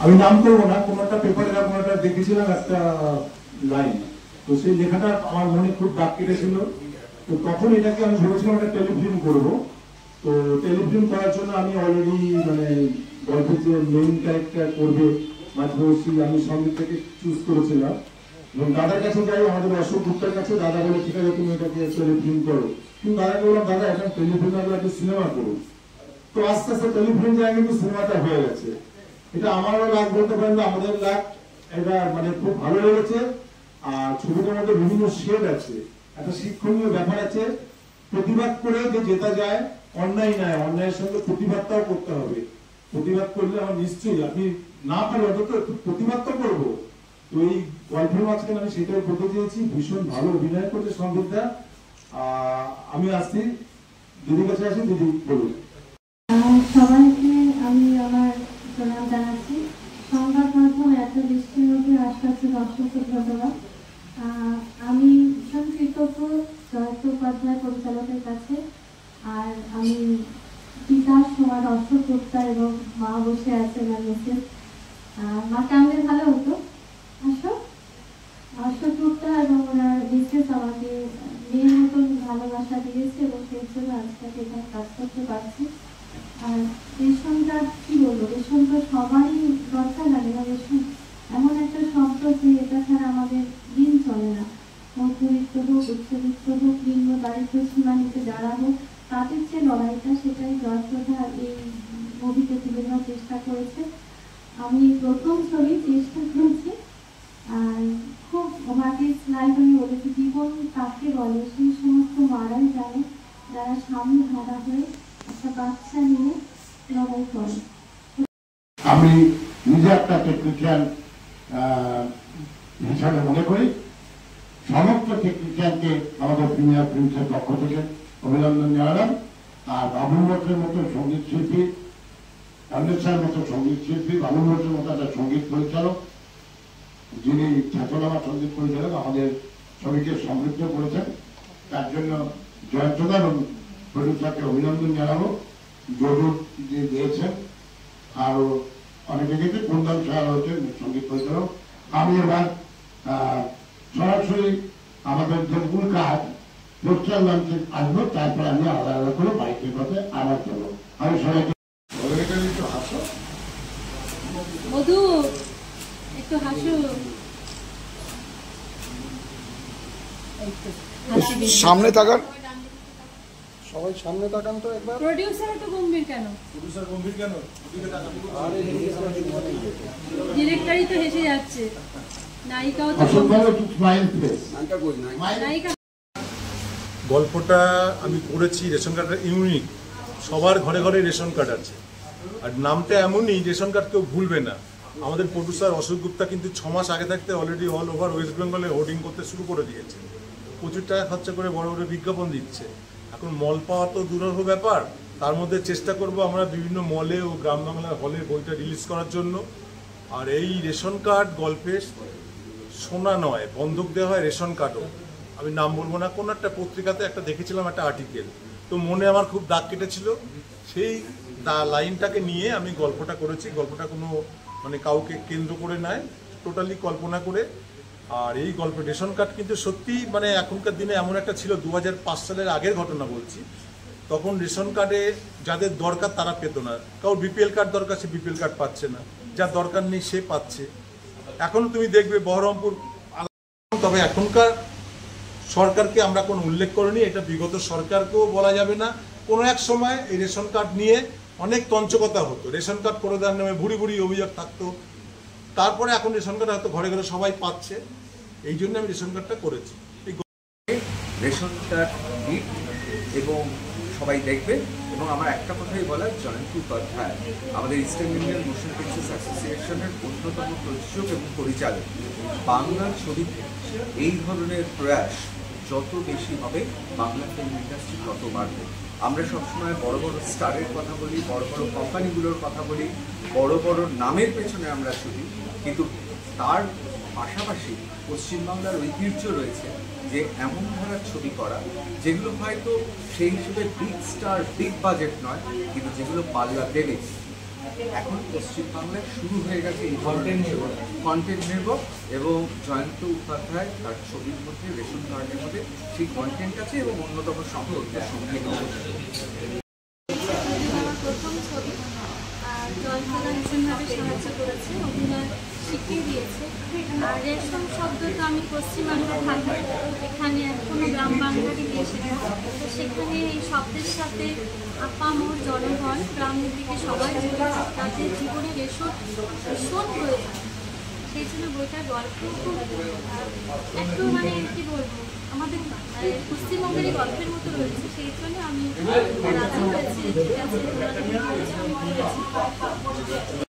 আমি নাম করবো না, কোনো একটা পেপারে কোনো একটা দেখেছিলাম একটা লাইন, তো সেই লেখাটা আমার মনে খুব দাগ কেটেছিল। তো তখন এটাকে আমি ভেবেছিলাম একটা টেলিফিল্ম করবো। তো টেলিফিল্ম করার জন্য আমি অলরেডি মানে গল্পের যে মেইন ক্যারেক্টার করবে মাঝবয়সী, আমি সঙ্গে থেকে চুজ করেছিলাম এবং দাদার কাছে যাই, আমাদের অশোক গুপ্তার কাছে। দাদা বলে ঠিক আছে তুমি এটাকে টেলিফিল্ম করো, কিন্তু দাদাকে বললাম দাদা এটা টেলিফিল্ম আগে একটা সিনেমা করো। তো আস্তে আস্তে টেলিফিল্ম যায় কিন্তু সিনেমাটা হয়ে গেছে। এটা আমারও লাগ বলতে পারেন, আমাদের লাগ, এটা মানে খুব ভালো লেগেছে। আর ছবিটার মধ্যে বিভিন্ন শেড আছে, একটা শিক্ষণীয় ব্যাপার আছে। প্রতিবাদ করে যে জেতা যায়, অন্যায় নয়, অন্যায়ের সঙ্গে প্রতিবাদটাও করতে হবে। প্রতিবাদ করলে আমার নিশ্চয়ই, আপনি না পারি অন্তত একটু প্রতিবাদ তো করবো। তো এই গল্পের মাঝখানে আমি সেটাই করতে চেয়েছি। ভীষণ ভালো অভিনয় করছে সম্বিতদা। আমি আসছি দিদির কাছে, আসি দিদি বলুন। সবাইকে আমি আমার প্রণাম জানাচ্ছি। সংবাদ মাধ্যম এত বৃষ্টির মধ্যে আসতে অসংখ্য ধন্যবাদ। আমি ভীষণ কৃতজ্ঞ জয়ন্ত উপাধ্যায় পরিচালকের কাছে। আর আমি পিতার সমান অশোক গুপ্তা এবং মা বসে আছেন আর মিসেস মাকে আনলে ভালো হতো। অশোক গুপ্তা এবং ওনার মিসেস আমাকে মেয়ের মতন ভালোবাসা দিয়েছে এবং সেই জন্য আজকে এখানে কাজ করতে পারছি। আর রেশন কার্ড কি বলবো, রেশন তো সবারই দরকার লাগে না। রেশন এমন একটা সম্পদ যে এটা ছাড়া আমাদের দিন চলে না। মধ্যবিত্ত হোক, উচ্চবিত্ত হোক, লিঙ্গ দারিদ্র সীমা নিতে যারা হোক, তাদের যে লড়াইটা সেটাই জয়প্রভা এই মুভিতে তুলে ধরার চেষ্টা করেছে। আমি প্রথম ছবি চেষ্টা করেছি। আর খুব ওভারটেজ লাইফ আমি বলেছি, জীবন কাকে বলে সেই সমস্ত মারাই জানে যারা স্বামী হারা হয়ে একটা বাচ্চা নিয়ে লড়াই করে। আমি নিজে একটা টেকনিশিয়ান হিসাবে মনে করি। সমস্ত টেকনিশিয়ানকে আমাদের প্রিমিয়ার ফিল্মসের পক্ষ থেকে অভিনন্দন জানালাম। আর বাবুল ভট্টের মতো সঙ্গীত শিল্পী, রান্দেশ্বরের মতো সঙ্গীত শিল্পী, বাবুল ভট্টের মতো একটা সঙ্গীত পরিচালক, যিনি খ্যাতনামা সঙ্গীত পরিচালক, আমাদের ছবিকে সমৃদ্ধ করেছেন। তার জন্য জয়ন্তদা এবং প্রডিউসারকে অভিনন্দন জানাবো। জরুর যে দিয়েছেন, আরো অনেকে গেছে, কুন্দন সাহা হয়েছে সঙ্গীত পরিচালক। আমি এবার সরাসরি আমাদের যে মূল কাজ পোস্টার লঞ্চে আসবো, তারপর আমি আলাদা আলাদা করে বাইকের পথে আবার চলবো। আমি সবাইকে একটু হাসো, মধু একটু হাসো, সামনে তাকান, সবাই সামনে তাকান তো একবার। প্রোডিউসার তো গম্ভীর কেন? প্রডিউসার গম্ভীর কেন? ডিরেক্টরই তো হেসে যাচ্ছে, নায়িকাও তো। নায়িকা গল্পটা আমি করেছি, রেশন কার্ডটা ইউনিক, সবার ঘরে ঘরে রেশন কার্ড আছে। আর নামটা এমনই, রেশন কার্ড কেউ ভুলবে না। আমাদের প্রডিউসার অশোক গুপ্তা কিন্তু 6 মাস আগে থাকতে অলরেডি অল ওভার ওয়েস্ট বেঙ্গলে হোর্ডিং করতে শুরু করে দিয়েছে। প্রচুর টাকা খরচা করে বড় বড় বিজ্ঞাপন দিচ্ছে। এখন মল পাওয়া তো দূরহ ব্যাপার, তার মধ্যে চেষ্টা করব আমরা বিভিন্ন মলে ও গ্রাম বাংলার হলে বইটা রিলিজ করার জন্য। আর এই রেশন কার্ড গল্পে সোনা নয়, বন্ধক দেওয়া হয় রেশন কার্ডও। আমি নাম বলবো না, কোনো একটা পত্রিকাতে একটা দেখেছিলাম একটা আর্টিকেল, তো মনে আমার খুব দাগ কেটেছিল। সেই লাইনটাকে নিয়ে আমি গল্পটা করেছি। গল্পটা কোনো মানে কাউকে কেন্দ্র করে নয়, টোটালি কল্পনা করে। আর এই গল্প রেশন কার্ড কিন্তু সত্যি মানে এখনকার দিনে এমন একটা ছিল, 2005 সালের আগের ঘটনা বলছি। তখন রেশন কার্ডে যাদের দরকার তারা পেত না। কারোর বিপিএল কার্ড দরকার, সে বিপিএল কার্ড পাচ্ছে না, যার দরকার নেই সে পাচ্ছে। এখনো তুমি দেখবে বহরমপুর, তবে এখনকার সরকারকে আমরা কোনো উল্লেখ করিনি, এটা বিগত সরকারকেও বলা যাবে না। কোনো এক সময় এই রেশন কার্ড নিয়ে অনেক তঞ্চকতা হতো, রেশন কার্ড করে দেওয়ার নামে ভুড়ি ভুড়ি অভিযোগ থাকতো। তারপরে এখন রেশন কার্ড হয়তো ঘরে ঘরে সবাই পাচ্ছে, এই জন্য আমি রেশন কার্ডটা করেছি। রেশন কার্ড হিট এবং সবাই দেখবে। এবং আমার একটা কথাই বলার, জয়ন্ত উপাধ্যায় আমাদের ইস্টার্ন ইন্ডিয়ান মোশন পিকচার্স অ্যাসোসিয়েশনের অন্যতম প্রযোজক এবং পরিচালক। বাংলার ছবিতে এই ধরনের প্রয়াস যত বেশি হবে, বাংলা ফিল্ম ইন্ডাস্ট্রি তত বাড়বে। আমরা সবসময় বড় বড় স্টারের কথা বলি, বড় বড় কোম্পানিগুলোর কথা বলি, বড় বড় নামের পেছনে আমরা ছুটি, কিন্তু তার পাশাপাশি পশ্চিমবাংলার ঐতিহ্য রয়েছে যে এমন ধারার ছবি করা যেগুলো হয়তো সেই হিসেবে বিগ স্টার, বিগ বাজেট নয়, কিন্তু যেগুলো পাল্লা দেবে। এখন পশ্চিমবাংলায় শুরু হয়ে গেছে কন্টেন্ট নির্ভর, এবং জয়ন্ত উপাধ্যায় তার ছবির মধ্যে, রেশন কার্ডের মধ্যে সেই কন্টেন্ট আছে, এবং অন্যতম সম্পর্কের সঙ্গে আমার প্রথম ছবি জয়ন্তদা ভীষণভাবে সাহায্য করেছে, অভিনয় শিখিয়ে দিয়েছে। আর রেশম শব্দ তো আমি পশ্চিমবাংলায় থাকি, এখানে এখনো গ্রাম বাংলারই দেশ এটা, তো সেখানে এই শব্দের সাথে আপামর জনগণ গ্রামের দিকে সবাই তাদের জীবনে রেশম ভীষণ প্রয়োজন। সেই জন্য বইটার গল্প খুব একটু মানে কি বলবো, আমাদের পশ্চিমবঙ্গেরই গল্পের মতো রয়েছে, সেই জন্য আমি রাজি হয়েছি, ঠিক আছে, আমি করেছি।